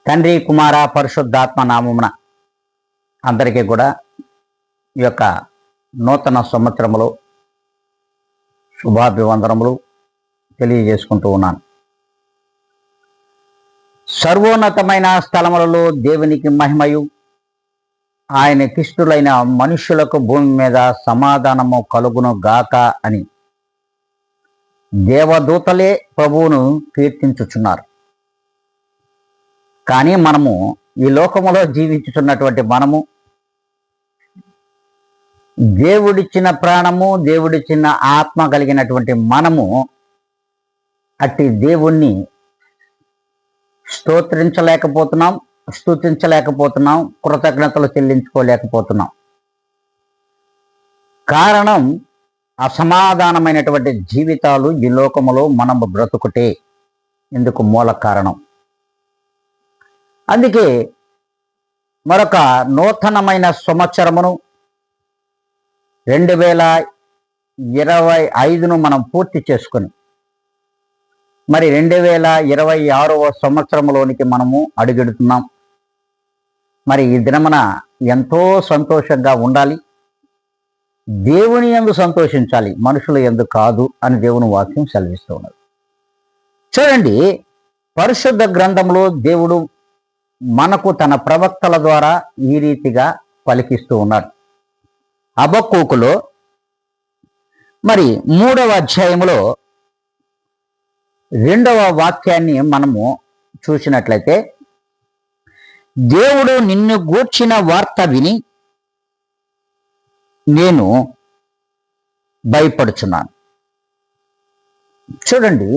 తండ్రి కుమార పరిశుద్ధాత్మ నామమున అందరికీ కూడా ఈ యొక్క నూతన సంవత్సరములో శుభాభివందనములు తెలియజేసుకుంటూ ఉన్నాను. సర్వోన్నతమైన స్థలములలో దేవునికి మహిమయు, ఆయనకిష్టులైన మనుష్యులకు భూమి మీద సమాధానము కలుగును గాక అని దేవదూతలే ప్రభువును కీర్తించుచున్నారు. కానీ మనము ఈ లోకములో జీవించుతున్నటువంటి మనము దేవుడిచ్చిన ప్రాణము, దేవుడిచ్చిన ఆత్మ కలిగినటువంటి మనము అట్టి దేవుణ్ణి స్తుతించలేకపోతున్నాం, కృతజ్ఞతలు చెల్లించుకోలేకపోతున్నాం. కారణం అసమాధానమైనటువంటి జీవితాలు ఈ లోకములో మనము బ్రతుకుటే ఇందుకు మూల కారణం. అందుకే మరొక నూతనమైన సంవత్సరమును 2025ను మనం పూర్తి చేసుకుని మరి 2026వ సంవత్సరంలోనికి మనము అడుగెడుతున్నాం. మరి ఈ దినమున ఎంతో సంతోషంగా ఉండాలి, దేవుని యందు సంతోషించాలి, మనుషుల యందు కాదు అని దేవుని వాక్యం సెలవిస్తూ ఉన్నది. చూడండి, పరిశుద్ధ గ్రంథంలో దేవుడు మనకు తన ప్రవక్తల ద్వారా ఈ రీతిగా పలికిస్తూ ఉన్నాడు. హబక్కూకులో మరి 3వ అధ్యాయములో 2వ వాక్యాన్ని మనము చూసినట్లయితే, దేవుడు నిన్ను గూర్చిన వార్త విని నేను భయపడుచున్నాను. చూడండి,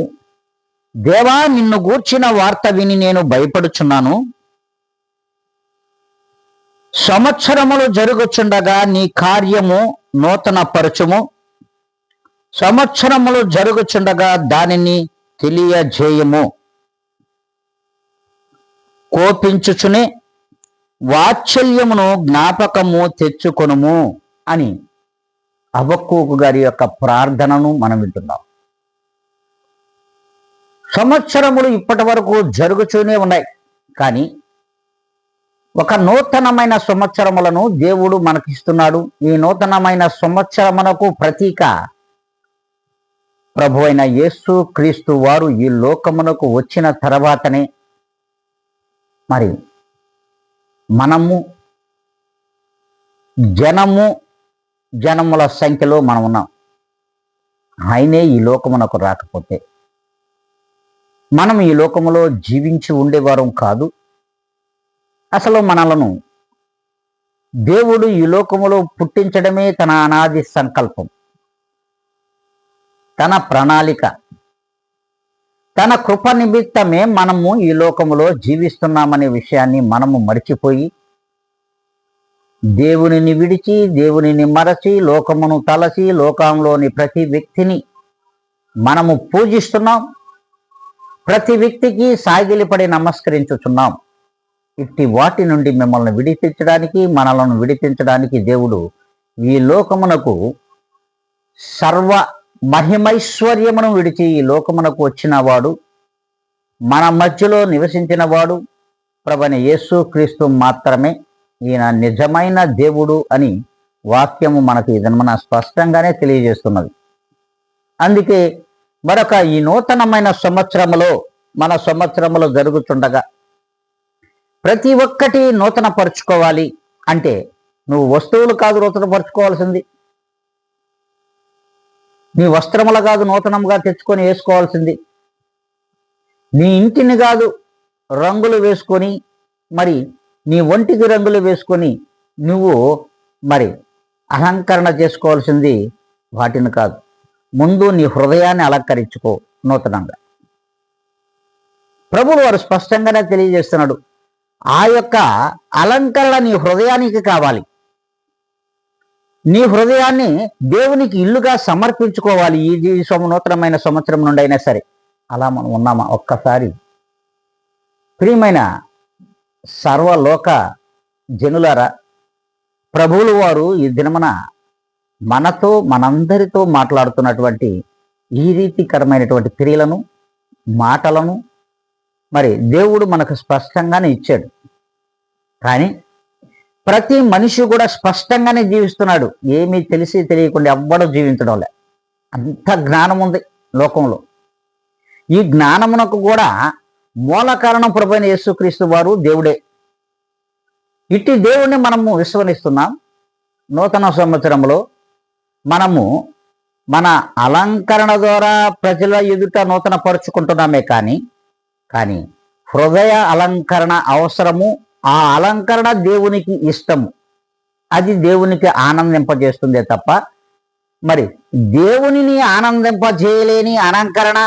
దేవా నిన్ను గూర్చిన వార్త విని నేను భయపడుచున్నాను. సంవత్సరములు జరుగుచుండగా నీ కార్యము నూతన పరచుము, సంవత్సరములు జరుగుచుండగా దానిని తెలియజేయము, కోపించుచునే వాత్సల్యమును జ్ఞాపకము తెచ్చుకొనుము అని హబక్కూకు గారి యొక్క ప్రార్థనను మనం వింటున్నాం. సంవత్సరములు ఇప్పటి వరకు జరుగుతూనే ఉన్నాయి, కానీ ఒక నూతనమైన సంవత్సరములను దేవుడు మనకిస్తున్నాడు. ఈ నూతనమైన సంవత్సరమునకు ప్రతీక ప్రభు అయిన యేసు క్రీస్తు వారు ఈ లోకమునకు వచ్చిన తర్వాతనే మరి మనము జనముల సంఖ్యలో మనం ఉన్నాం. ఆయనే ఈ లోకమునకు రాకపోతే మనం ఈ లోకములో జీవించి ఉండేవారం కాదు. అసలు మనలను దేవుడు ఈ లోకములో పుట్టించడమే తన అనాది సంకల్పం, తన ప్రణాళిక, తన కృప నిమిత్తమే మనము ఈ లోకములో జీవిస్తున్నామనే విషయాన్ని మనము మరిచిపోయి దేవునిని విడిచి, దేవునిని మరచి, లోకమును తలచి, లోకంలోని ప్రతి వ్యక్తిని మనము పూజిస్తున్నాం. ప్రతి వ్యక్తికి సాగిలిపడి నమస్కరించుచున్నాం. ఇట్టి వాటి నుండి మిమ్మల్ని విడిపించడానికి, మనలను విడిపించడానికి దేవుడు ఈ లోకమునకు సర్వ మహిమైశ్వర్యమును విడిచి ఈ లోకమునకు వచ్చిన వాడు, మన మధ్యలో నివసించిన వాడు ప్రభువైన యేసు క్రీస్తు మాత్రమే. ఈయన నిజమైన దేవుడు అని వాక్యము మనకు మన స్పష్టంగానే తెలియజేస్తున్నది. అందుకే మరొక ఈ నూతనమైన సంవత్సరములో మన సంవత్సరములో జరుగుతుండగా ప్రతి ఒక్కటి నూతన పరుచుకోవాలి అంటే నువ్వు వస్తువులు కాదు నూతన పరుచుకోవాల్సింది, నీ వస్త్రములు కాదు నూతనంగా తెచ్చుకొని వేసుకోవాల్సింది, నీ ఇంటిని కాదు రంగులు వేసుకొని మరి నీ ఒంటికి రంగులు వేసుకొని నువ్వు మరి అలంకరణ చేసుకోవాల్సింది వాటిని కాదు. ముందు నీ హృదయాన్ని అలంకరించుకో నూతనంగా. ప్రభువు వారు స్పష్టంగానే తెలియజేస్తున్నాడు, ఆ యొక్క అలంకరణ నీ హృదయానికి కావాలి. నీ హృదయాన్ని దేవునికి ఇల్లుగా సమర్పించుకోవాలి. ఈ నూతనమైన సంవత్సరం నుండి అయినా సరే అలా మనం ఉన్నామా? ఒక్కసారి ప్రియమైన సర్వలోక జనులారా, ప్రభువులు వారు ఈ దినమున మనతో మనందరితో మాట్లాడుతున్నటువంటి ఈ రీతికరమైనటువంటి క్రియలను, మాటలను మరి దేవుడు మనకు స్పష్టంగానే ఇచ్చాడు. కానీ ప్రతి మనిషి కూడా స్పష్టంగానే జీవిస్తున్నాడు. ఏమీ తెలిసి తెలియకుండా ఎవ్వడూ జీవించడం లే. అంత జ్ఞానం ఉంది లోకంలో. ఈ జ్ఞానమునకు కూడా మూల కారణం ప్రభువైన యేసుక్రీస్తు వారు దేవుడే. ఇట్టి దేవుణ్ణి మనము విశ్వసిస్తున్నాం. నూతన సంవత్సరంలో మనము మన అలంకరణ ద్వారా ప్రజల ఎదుట నూతన పరుచుకుంటున్నామే కానీ హృదయ అలంకరణ అవసరము. ఆ అలంకరణ దేవునికి ఇష్టము. అది దేవునికి ఆనందింపజేస్తుందే తప్ప మరి దేవునిని ఆనందింపజేయలేని అలంకరణ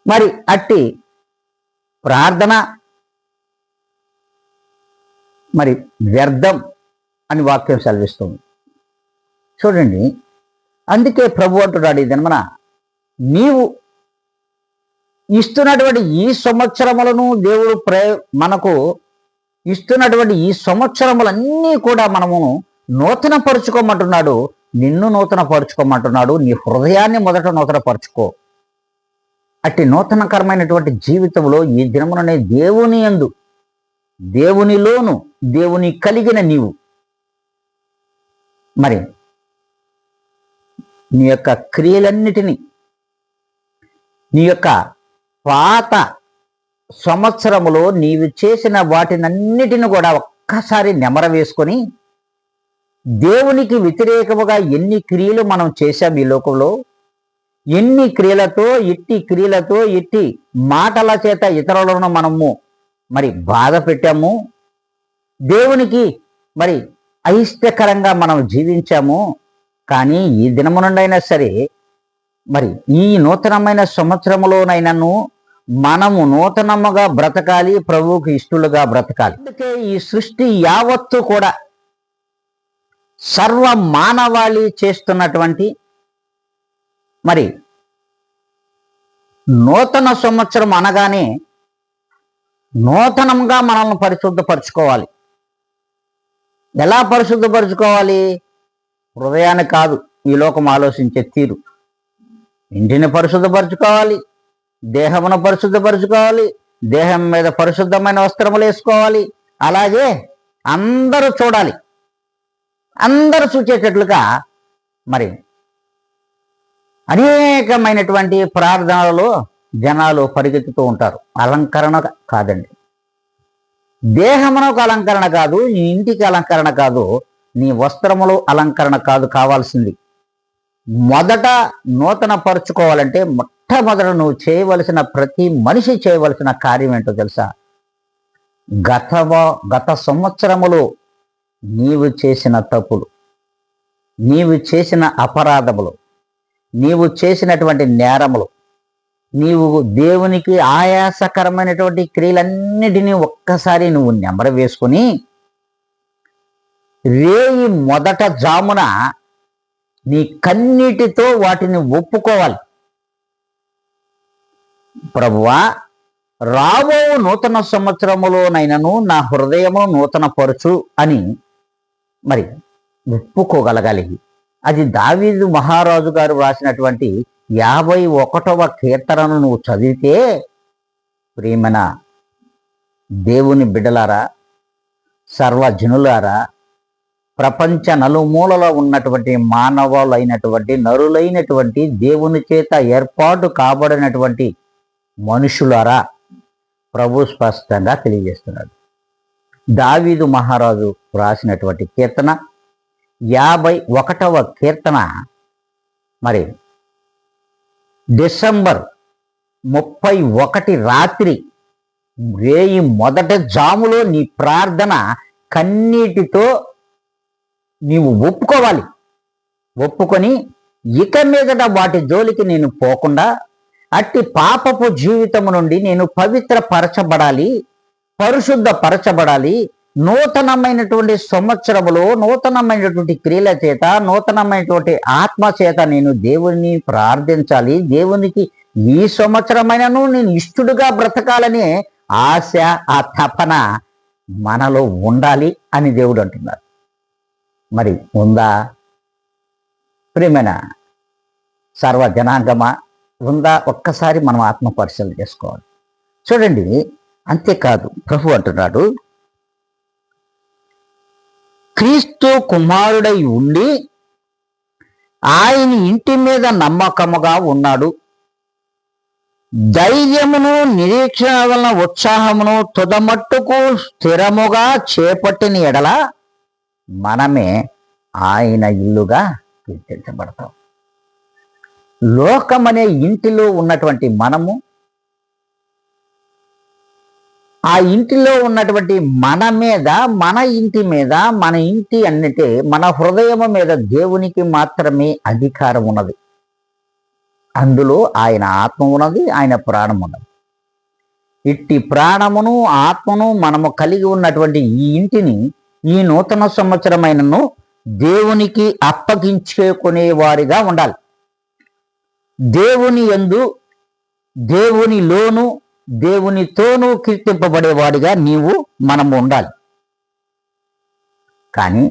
మరి అట్టి ప్రార్థన మరి వ్యర్థం అని వాక్యం సెలవిస్తుంది. చూడండి, అందుకే ప్రభు అంటున్నాడు, ఇదనమన నీవు ఇస్తున్నటువంటి ఈ సంవత్సరములను దేవుడు మనకు ఇస్తున్నటువంటి ఈ సంవత్సరములన్నీ కూడా మనము నూతన పరుచుకోమంటున్నాడు. నిన్ను నూతన పరుచుకోమంటున్నాడు. నీ హృదయాన్ని మొదట నూతన పరుచుకో. అట్టి నూతనకరమైనటువంటి జీవితంలో ఈ దినముననే దేవుని యందు, దేవునిలోను, దేవుని కలిగిన నీవు మరి నీ యొక్క క్రియలన్నిటినీ, నీ యొక్క పాత సంవత్సరములో నీవు చేసిన వాటినన్నిటిని కూడా ఒక్కసారి నెమర వేసుకొని, దేవునికి వ్యతిరేకముగా ఎన్ని క్రియలు మనం చేశాం ఈ లోకంలో, ఎన్ని క్రియలతో, ఇట్టి మాటల చేత ఇతరులను మనము మరి బాధ పెట్టాము, దేవునికి మరి అయిష్టకరంగా మనం జీవించాము. కానీ ఈ దినము నుండైనా సరే మరి ఈ నూతనమైన సంవత్సరములోనైనాను మనము నూతనముగా బ్రతకాలి, ప్రభువుకి ఇష్టలుగా బ్రతకాలి. అందుకే ఈ సృష్టి యావత్తు కూడా సర్వ మానవాళి చేస్తున్నటువంటి మరి నూతన సంవత్సరం అనగానే నూతనంగా మనల్ని పరిశుద్ధపరచుకోవాలి. ఎలా పరిశుద్ధపరచుకోవాలి? హృదయాన్ని కాదు, ఈ లోకం ఆలోచించే తీరు. ఇంటిని పరిశుద్ధపరచుకోవాలి, దేహమును పరిశుద్ధపరచుకోవాలి, దేహం మీద పరిశుద్ధమైన వస్త్రములు వేసుకోవాలి. అలాగే అందరూ చూడాలి, అందరూ చూచేటట్లుగా మరి అనేకమైనటువంటి ప్రార్థనలలో జనాలు పరిగెత్తుతూ ఉంటారు. అలంకరణ కాదండి, దేహమునకు అలంకరణ కాదు, నీ ఇంటికి అలంకరణ కాదు, నీ వస్త్రములు అలంకరణ కాదు కావాల్సింది. మొదట నూతన పరుచుకోవాలంటే మొట్టమొదట నువ్వు చేయవలసిన, ప్రతి మనిషి చేయవలసిన కార్యం ఏంటో తెలుసా? గత సంవత్సరములో నీవు చేసిన తప్పులు, నీవు చేసిన అపరాధములు, నీవు చేసినటువంటి నేరములు, నీవు దేవునికి ఆయాసకరమైనటువంటి క్రియలన్నిటినీ ఒక్కసారి నువ్వు నెమర వేసుకుని రేయి మొదట జామున నీ కన్నీటితో వాటిని ఒప్పుకోవాలి. ప్రభువా, రాబో నూతన సంవత్సరములోనైనను నా హృదయము నూతన పరుచు అని మరి ఒప్పుకోగలగాలి. అది దావీదు మహారాజు గారు రాసినటువంటి 51వ కీర్తనను నువ్వు చదివితే, ప్రియమైన దేవుని బిడ్డలారా, సర్వజనులారా, ప్రపంచ నలుమూలలో ఉన్నటువంటి మానవులైనటువంటి, నరులైనటువంటి, దేవుని చేత ఏర్పాటు కాబడినటువంటి మనుషులారా, ప్రభు స్పష్టంగా తెలియజేస్తున్నాడు. దావీదు మహారాజు రాసినటువంటి కీర్తన 51వ కీర్తన మరి డిసెంబర్ 31 రాత్రి రేయి మొదటి జాములో నీ ప్రార్థన కన్నీటితో నీవు ఒప్పుకోవాలి. ఒప్పుకొని ఇక మీదట వాటి జోలికి నేను పోకుండా అట్టి పాపపు జీవితము నుండి నేను పవిత్రపరచబడాలి, పరిశుద్ధపరచబడాలి. నూతనమైనటువంటి సంవత్సరములో నూతనమైనటువంటి క్రియల చేత, నూతనమైనటువంటి ఆత్మ చేత నేను దేవుని ప్రార్థించాలి. దేవునికి ఈ సంవత్సరమైనను నేను ఇష్టడుగా బ్రతకాలనే ఆశ, ఆ తపన మనలో ఉండాలి అని దేవుడు అంటున్నారు. మరి ఉందా? ప్రియమైన సర్వ జనాంగమా, ఉందా? ఒక్కసారి మనం ఆత్మ పరిశీలన చేసుకోవాలి. చూడండి, అంతేకాదు ప్రభు అంటున్నాడు, క్రీస్తు కుమారుడై ఉండి ఆయన ఇంటి మీద నమ్మకముగా ఉన్నాడు. ధైర్యమును నిరీక్షణ వలన ఉత్సాహమును తుదమట్టుకు స్థిరముగా చేపట్టిన ఎడల మనమే ఆయన ఇల్లుగా కీర్తించబడతాం. లోకమనే ఇంటిలో ఉన్నటువంటి మనము, ఆ ఇంటిలో ఉన్నటువంటి మన మీద, మన ఇంటి మీద, మన ఇంటి అన్నిటి మన హృదయము మీద దేవునికి మాత్రమే అధికారం ఉన్నది. అందులో ఆయన ఆత్మ ఉన్నది, ఆయన ప్రాణం ఉన్నది. ఇట్టి ప్రాణమును ఆత్మను మనము కలిగి ఉన్నటువంటి ఈ ఇంటిని ఈ నూతన సంవత్సరమైనను దేవునికి అప్పగించుకునే వారిగా ఉండాలి. దేవుని యందు, దేవునిలోను, దేవునితోనూ కీర్తింపబడేవాడిగా మనము ఉండాలి. కానీ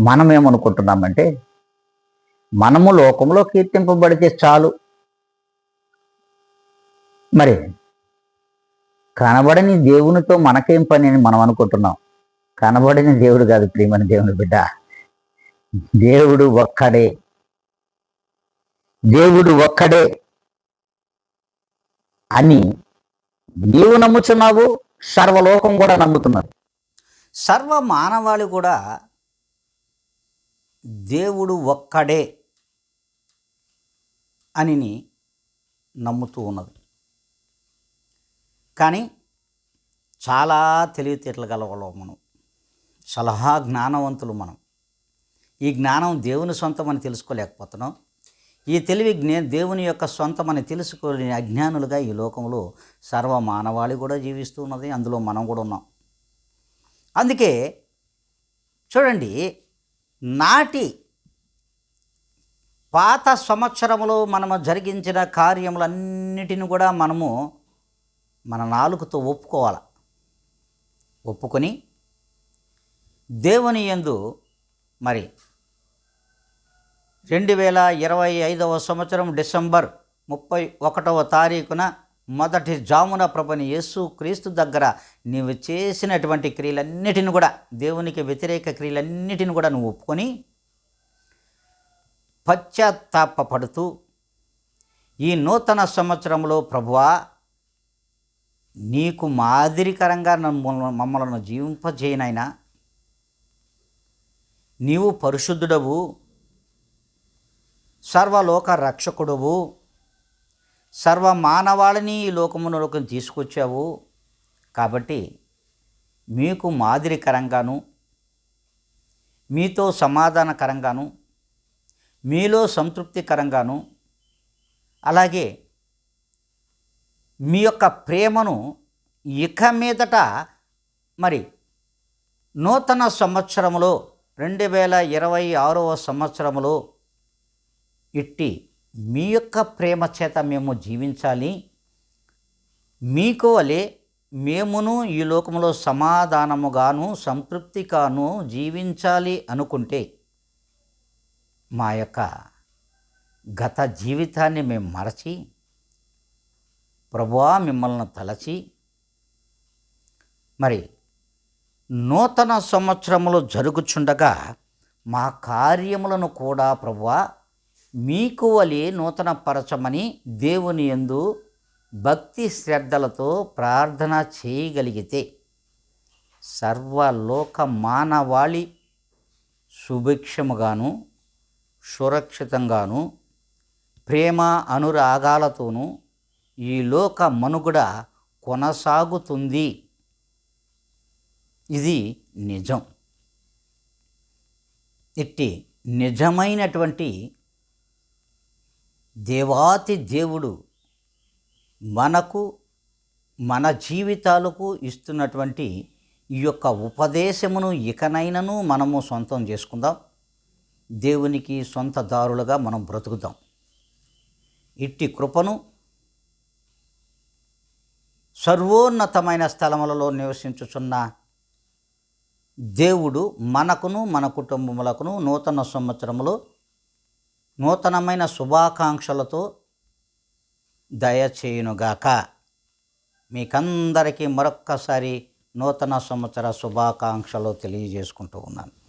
మనం ఏమనుకుంటున్నామంటే, మనము లోకంలో కీర్తింపబడితే చాలు, మరి కనబడని దేవునితో మనకేం పని అని మనం అనుకుంటున్నాం. కనబడని దేవుడు కాదు ప్రియమైన దేవుని బిడ్డ, దేవుడు ఒక్కడే, దేవుడు ఒక్కడే అని నీవు నమ్ముచున్నావు, సర్వలోకం కూడా నమ్ముతున్నారు. సర్వ మానవాళి కూడా దేవుడు ఒక్కడే అని నమ్ముతూ ఉన్నది. కానీ చాలా తెలివితేటలు గలవాళ్ళం మనం, సలహా జ్ఞానవంతులు మనం. ఈ జ్ఞానం దేవుని సొంతమని తెలుసుకోలేకపోతున్నాం. ఈ తెలివి దేవుని యొక్క సొంతమని తెలుసుకోలేని అజ్ఞానులుగా ఈ లోకంలో సర్వ మానవాళి కూడా జీవిస్తూ ఉన్నది. అందులో మనం కూడా ఉన్నాం. అందుకే చూడండి, నాటి పాత సంవత్సరంలో మనము జరిగించిన కార్యములన్నిటిని కూడా మనము మన నాలుకతో ఒప్పుకొని దేవుని యందు మరి 2025వ సంవత్సరం డిసెంబర్ 31వ తారీఖున మొదటి జామున ప్రభుని యేసు క్రీస్తు దగ్గర నీవు చేసినటువంటి క్రియలన్నిటిని కూడా, దేవునికి వ్యతిరేక క్రియలన్నిటిని కూడా నువ్వు ఒప్పుకొని పశ్చాత్తాపపడుతూ ఈ నూతన సంవత్సరంలో ప్రభువా నీకు మాదిరికరంగా మమ్మలను జీవింపజేయనైనా, నీవు పరిశుద్ధుడవు, సర్వలోక రక్షకుడవు, సర్వ మానవాళిని ఈ లోకములోకి తీసుకొచ్చావు. కాబట్టి మీకు మాదిరికరంగాను, మీతో సమాధానకరంగాను, మీలో సంతృప్తికరంగాను, అలాగే మీ యొక్క ప్రేమను ఇక మీదట మరి నూతన సంవత్సరంలో 2026వ సంవత్సరంలో ఇట్టి మీ యొక్క ప్రేమ చేత మేము జీవించాలి. మీకు వలె మేమును ఈ లోకంలో సమాధానముగాను సంతృప్తిగాను జీవించాలి అనుకుంటే మా యొక్క గత జీవితాన్ని మేము మరచి ప్రభువా మిమ్మల్ని తలచి మరి నూతన సంవత్సరములు జరుగుచుండగా మా కార్యములను కూడా ప్రభువా మీకు వలె నూతన పరచమని దేవుని యందు భక్తి శ్రద్ధలతో ప్రార్థన చేయగలిగితే సర్వలోక మానవాళి సుభిక్షముగాను సురక్షితంగాను ప్రేమ అనురాగాలతోనూ ఈ లోక మనుగడ కొనసాగుతుంది. ఇది నిజం. ఇట్టి నిజమైనటువంటి దేవాతి దేవుడు మనకు మన జీవితాలకు ఇస్తున్నటువంటి ఈ యొక్క ఉపదేశమును ఇకనైనను మనము సొంతం చేసుకుందాం. దేవునికి సొంత దారులుగా మనం బ్రతుకుదాం. ఇట్టి కృపను సర్వోన్నతమైన స్థలములలో నివసించుచున్న దేవుడు మనకును మన కుటుంబములకును నూతన సంవత్సరములో నూతనమైన శుభాకాంక్షలతో దయచేయునుగాక. మీకందరికీ మరొక్కసారి నూతన సంవత్సర శుభాకాంక్షలు తెలియజేసుకుంటూ ఉన్నాను.